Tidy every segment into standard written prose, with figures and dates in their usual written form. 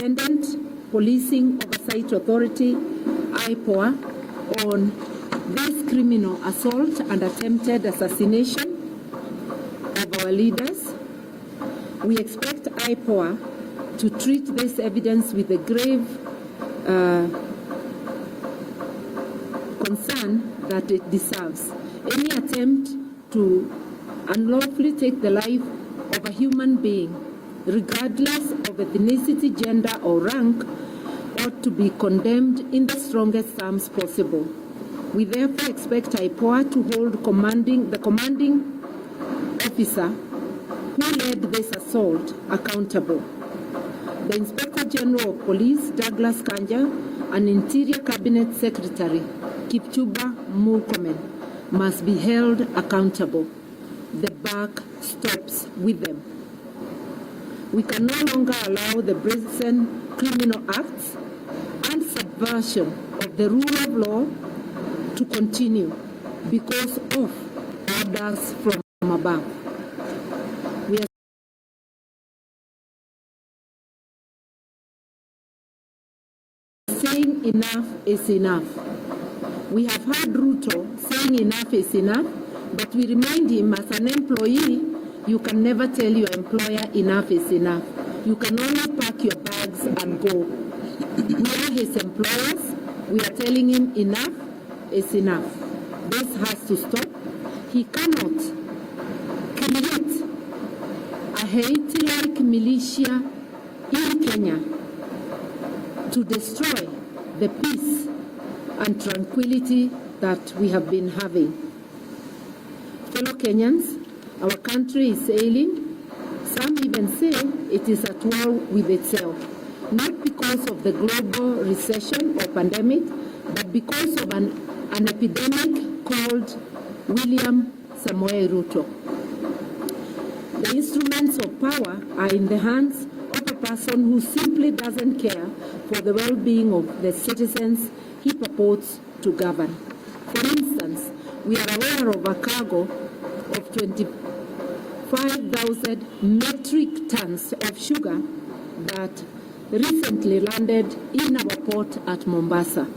Independent Policing Oversight Authority, IPOA, on this criminal assault and attempted assassination of our leaders. We expect IPOA to treat this evidence with a grave concern that it deserves. Any attempt to unlawfully take the life of a human being, regardless of ethnicity, gender, or rank, ought to be condemned in the strongest terms possible. We therefore expect IPOA to hold the commanding officer who led this assault accountable. The Inspector General of Police, Douglas Kanja, and Interior Cabinet Secretary, Kipchumba Murkomen, must be held accountable. The buck stops with them. We can no longer allow the brazen criminal acts and subversion of the rule of law to continue because of orders from above. We are saying enough is enough. We have heard Ruto saying enough is enough, but we remind him as an employee, you can never tell your employer enough is enough. You can only pack your bags and go. We are his employers. We are telling him enough is enough. This has to stop. He cannot create a Haiti-like militia in Kenya to destroy the peace and tranquility that we have been having. Fellow Kenyans, our country is ailing. Some even say it is at war with itself, not because of the global recession or pandemic, but because of an epidemic called William Samoei Ruto. The instruments of power are in the hands of a person who simply doesn't care for the well-being of the citizens he purports to govern. For instance, we are aware of a cargo of 25,000 metric tons of sugar that recently landed in our port at Mombasa.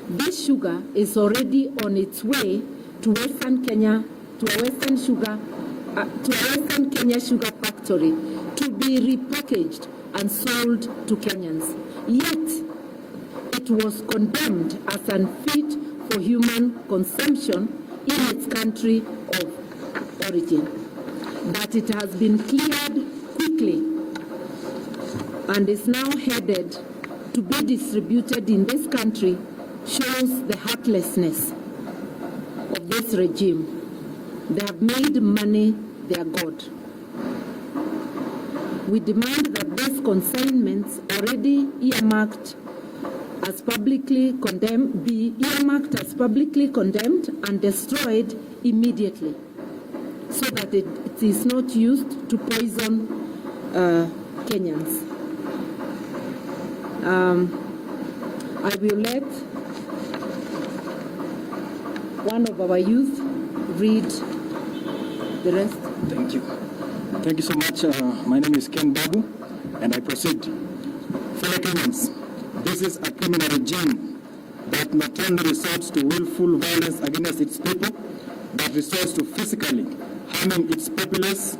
This sugar is already on its way to Western Kenya, to a Western Kenya sugar factory to be repackaged and sold to Kenyans. Yet, it was condemned as unfit for human consumption in its country of origin. That it has been cleared quickly and is now headed to be distributed in this country shows the heartlessness of this regime. They have made money their god. We demand that these consignments already earmarked as publicly condemned be earmarked as publicly condemned and destroyed immediately, so that it is not used to poison Kenyans. I will let one of our youth read the rest. Thank you. Thank you so much. My name is Ken Babu, and I proceed. Fellow Kenyans, this is a criminal regime that not only resorts to willful violence against its people, but resorts to physically harming its populace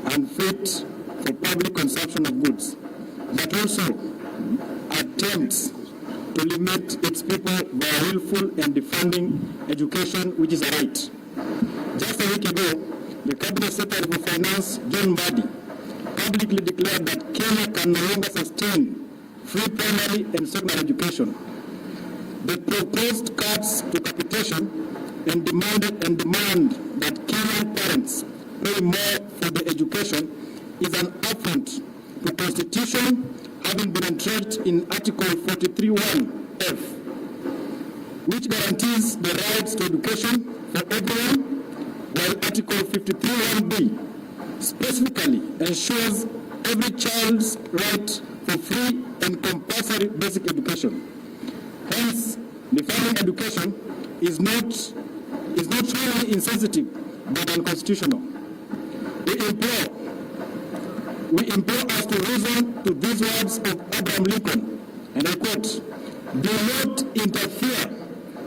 unfit for public consumption of goods, but also attempts to limit its people by willful and defunding education, which is a right. Just a week ago, the Cabinet Secretary for Finance, John Mbadi, publicly declared that Kenya can no longer sustain free primary and secondary education. They proposed cuts to capitation and demand that Kenyan parents pay more for the education is an affront to Constitution, having been entrenched in Article 43(1)(f), which guarantees the rights to education for everyone, while Article 53(1)(b) specifically ensures every child's right for free and compulsory basic education. Hence, defining education is not only insensitive but unconstitutional. We implore we implore us to reason to these words of Abraham Lincoln, and I quote, "Do not interfere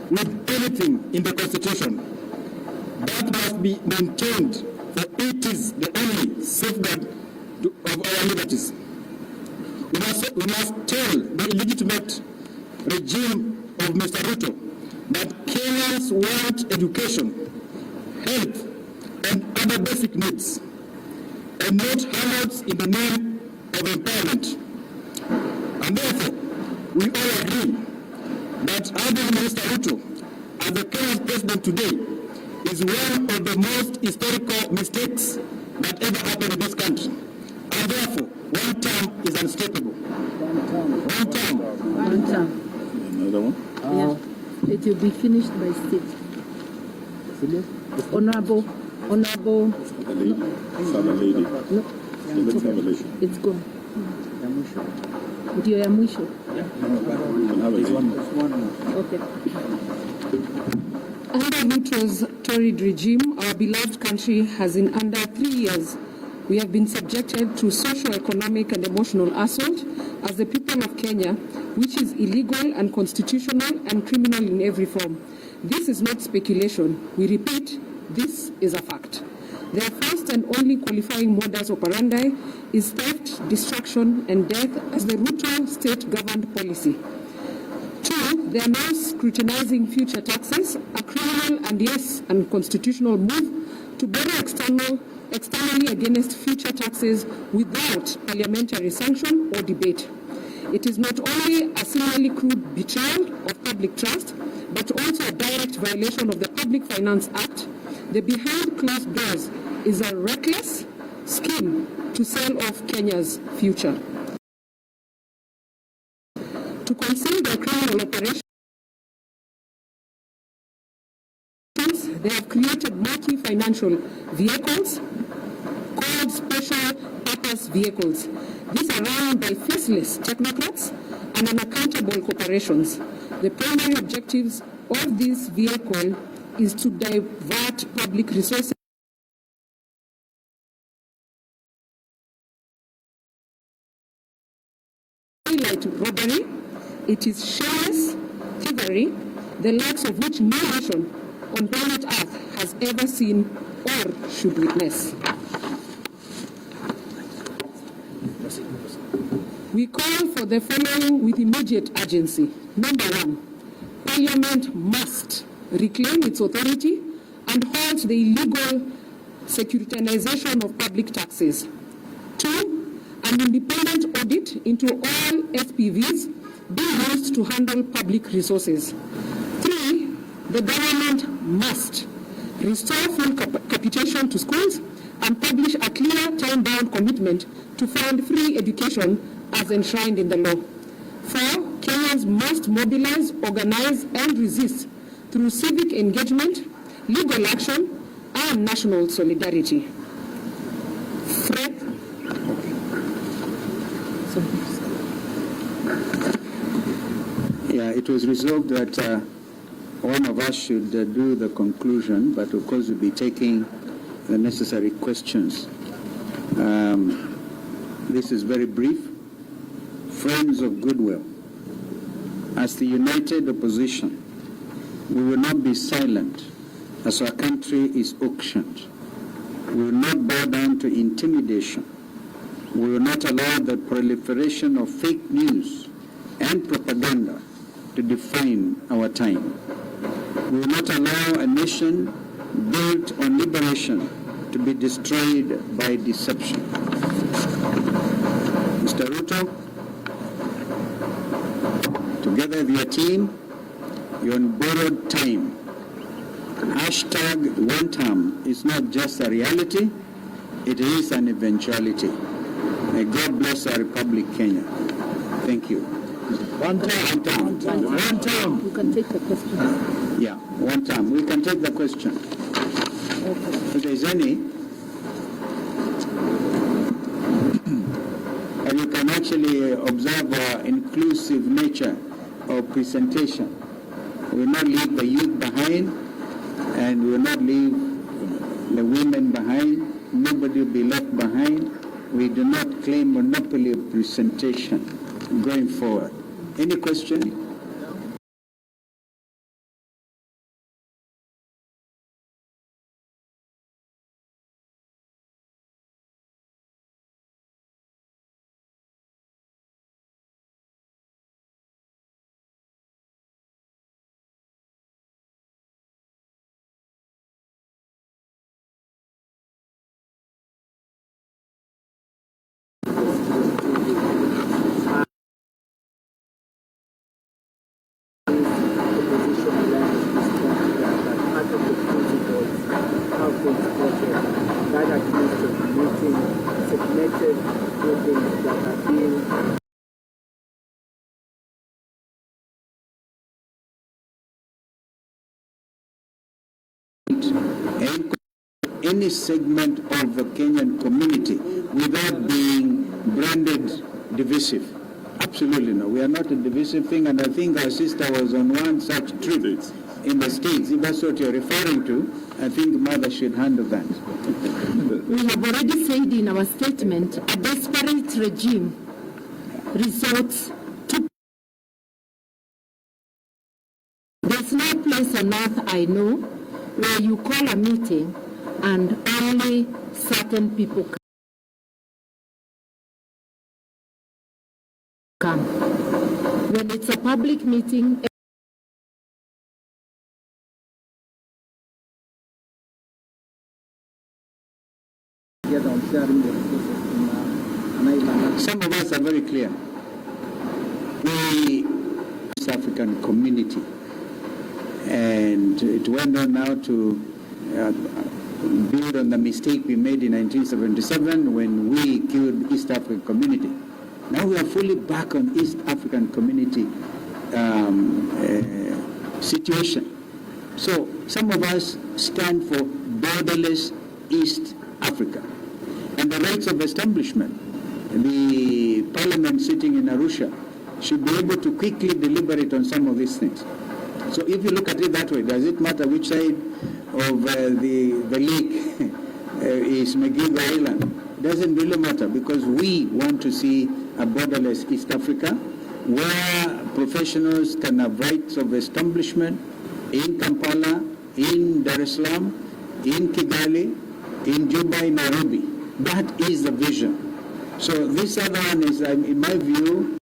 with anything in the Constitution. That must be maintained, for it is the only safeguard of our liberties. We must tell the illegitimate regime of Mr. Ruto that Kenyans want education, health, and other basic needs, and not handouts in the name of empowerment. And therefore, we all agree that having Mr. Ruto as the Kenyan president today is one of the most historical mistakes that ever happened in this country. And therefore, one term is unstoppable. One term. One term. Another one? Yeah. It will be finished by state. Honorable. The lady. No. Let's have a lady. It's gone. Ndio ya mwisho. Okay. Under Ruto's torrid regime, our beloved country has in under 3 years, we have been subjected to socio-economic and emotional assault as the people of Kenya, which is illegal, unconstitutional, and criminal in every form. This is not speculation. We repeat, this is a fact. Their first and only qualifying modus operandi is theft, destruction, and death as the Ruto state-governed policy. Two, they are now scrutinizing future taxes, a criminal and yes, unconstitutional move to borrow externally against future taxes without parliamentary sanction or debate. It is not only a similarly crude betrayal of public trust, but also a direct violation of the Public Finance Act. The behind closed doors is a reckless scheme to sell off Kenya's future. To conceal their criminal operations, they have created multi-financial vehicles called special purpose vehicles. These are run by faceless technocrats and unaccountable corporations. The primary objectives of this vehicle is to divert public resources like robbery. It is shameless thievery, the likes of which no nation on planet Earth has ever seen or should witness. We call for the following with immediate urgency. Number one, Parliament must reclaim its authority and halt the illegal securitization of public taxes. Two, an independent audit into all SPVs being used to handle public resources. Three, the government must restore full capitation to schools and publish a clear time-bound commitment to fund free education as enshrined in the law. Four, Kenyans must mobilize, organize, and resist through civic engagement, legal action, and national solidarity. Yeah, it was resolved that one of us should do the conclusion, but of course we'll be taking the necessary questions. This is very brief. Friends of goodwill, as the united opposition, we will not be silent as our country is auctioned. We will not bow down to intimidation. We will not allow the proliferation of fake news and propaganda to define our time. We will not allow a nation built on liberation to be destroyed by deception. Mr. Ruto, together with your team, you're on borrowed time. Hashtag one term is not just a reality, it is an eventuality. May God bless our Republic, Kenya. Thank you. One term. You can take the question. Yeah, one term. We can take the question. Okay. If there's any, and you can actually observe our inclusive nature of presentation. We will not leave the youth behind, and we will not leave the women behind. Nobody will be left behind. We do not claim monopoly of presentation going forward. Any question? Any segment of the Kenyan community without being branded divisive. Absolutely no. We are not a divisive thing, and I think our sister was on one such trip in the States. If that's what you're referring to, I think Mother should handle that. We have already said in our statement, a desperate regime resorts to... There's no place on earth I know where you call a meeting and only certain people come. When it's a public meeting, some of us are very clear. We, South African community, and it went on now to build on the mistake we made in 1977 when we killed East African community. Now we are fully back on East African community situation. So some of us stand for borderless East Africa and the rights of establishment. The parliament sitting in Arusha should be able to quickly deliberate on some of these things. So if you look at it that way, does it matter which side of the lake is McGill Island? Doesn't really matter, because we want to see a borderless East Africa where professionals can have rights of establishment in Kampala, in Dar es Salaam, in Kigali, in Juba, in Nairobi. That is the vision. So this other one is, in my view,